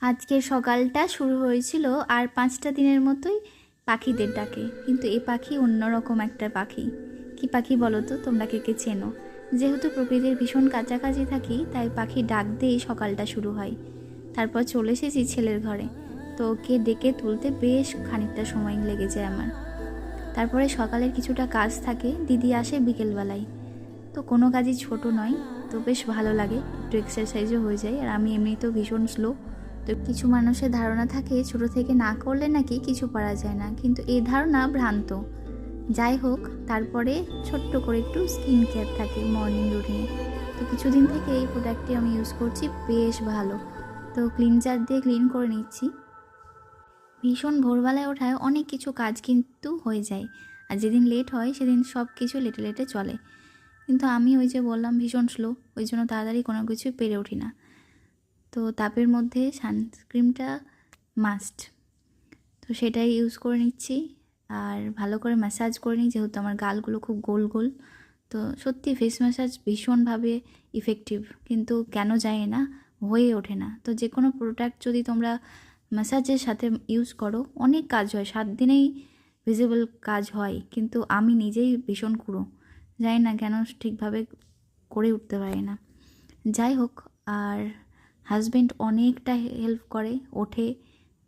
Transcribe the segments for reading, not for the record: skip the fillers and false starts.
আজকের সকালটা শুরু হয়েছিল আর 5টা দিনের মতোই পাখিদের ডাকে, কিন্তু এই পাখি অন্যরকম একটা পাখি। কি পাখি বলো তো, তোমরা কে কে চেনো? যেহেতু প্রকৃতির ভীষণ কাছাকাছি থাকি, তাই পাখি ডাক দিয়েই সকালটা শুরু হয়। তারপর চলে এসেছি ছেলের ঘরে, তো ওকে ডেকে তুলতে বেশ খানিকটা সময় লেগে যায় আমার। তারপরে সকালের কিছুটা কাজ থাকে, দিদি আসে বিকেলবেলায়। তো কোনো কাজই ছোট নয়, তো বেশ ভালো লাগে, একটু এক্সারসাইজও হয়ে যায়। আর আমি এমনিতেও ভীষণ স্লো। তো কিছু মানুষের ধারণা থাকে ছোট থেকে না করলে নাকি কিছু পারা যায় না, কিন্তু এই ধারণা ভ্রান্ত। যাই হোক, তারপরে ছোট্ট করে একটু স্কিন কেয়ার থাকে মর্নিং রুটিনে। তো কিছুদিন থেকে এই প্রোডাক্টটি আমি ইউজ করছি, বেশ ভালো। তো ক্লিনজার দিয়ে ক্লিন করে নিচ্ছি। ভীষণ ভোরবেলায় ওঠায় অনেক কিছু কাজ কিন্তু হয়ে যায়, আর যেদিন লেট হয় সেদিন সব কিছু লেটে লেটে চলে। কিন্তু আমি ওই যে বললাম ভীষণ স্লো, ওই জন্য তাড়াতাড়ি কোনো কিছু পেরে উঠি না। তো তাপের মধ্যে সানস্ক্রিনটা মাস্ট, তো সেটাই ইউজ করে নিচ্ছি। আর ভালো করে ম্যাসাজ করে নিই, যেহেতু আমার গালগুলো খুব গোল গোল। তো সত্যি ফেস ম্যাসাজ ভীষণভাবে ইফেক্টিভ, কিন্তু কেন জানি না হয়ে ওঠে না। তো যে কোনো প্রোডাক্ট যদি তোমরা ম্যাসাজের সাথে ইউজ করো, অনেক কাজ হয়, 7 দিনেই ভিজিবল কাজ হয়, কিন্তু আমি নিজেই ভীষণ কুঁড়ো, জানি না কেন ঠিকভাবে করে উঠতে পারি না। যাই হোক, আর হাজব্যান্ড অনেকটা হেল্প করে ওঠে।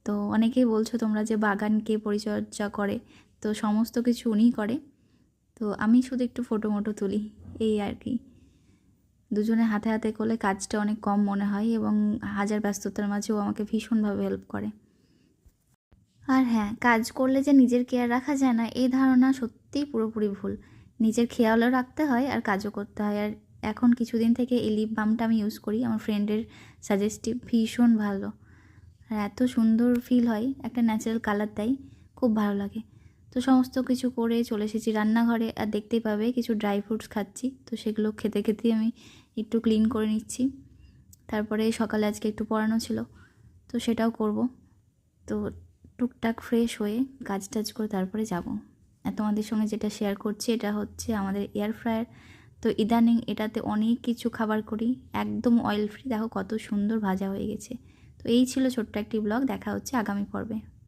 তো অনেকেই বলছো তোমরা যে বাগানকে পরিচর্যা করে, তো সমস্ত কিছু উনিই করে। তো আমি শুধু একটু ফটো মটো তুলি, এই আর কি। দুজনে হাতে হাতে করলে কাজটা অনেক কম মনে হয়, এবং হাজার ব্যস্ততার মাঝেও আমাকে ভীষণভাবে হেল্প করে। আর হ্যাঁ, কাজ করলে যে নিজের কেয়ার রাখা যায় না, এই ধারণা সত্যিই পুরোপুরি ভুল। নিজের খেয়ালও রাখতে হয় আর কাজও করতে হয়। আর এখন কিছুদিন থেকে এই লিপ বামটা আমি ইউজ করি, আমার ফ্রেন্ডের সাজেস্টিভ, ভীষণ ভালো। আর এত সুন্দর ফিল হয়, একটা ন্যাচারাল কালার দেয়, খুব ভালো লাগে। তো সমস্ত কিছু করে চলে এসেছি রান্নাঘরে, আর দেখতেই পাবে কিছু ড্রাই ফ্রুটস খাচ্ছি। তো সেগুলো খেতে খেতেই আমি একটু ক্লিন করে নিচ্ছি। তারপরে সকালে আজকে একটু পড়ানো ছিল, তো সেটাও করব। তো টুকটাক ফ্রেশ হয়ে কাজ টাজ করে তারপরে যাব। আর তোমাদের সঙ্গে যেটা শেয়ার করছি, এটা হচ্ছে আমাদের এয়ার ফ্রায়ার। তো ইদানিং এটাতে অনেক কিছু খাবার করি, একদম অয়েল ফ্রি। দেখো কত সুন্দর ভাজা হয়ে গেছে। তো এই ছিল ছোট্ট একটি ব্লগ, দেখা হচ্ছে আগামী পর্বে।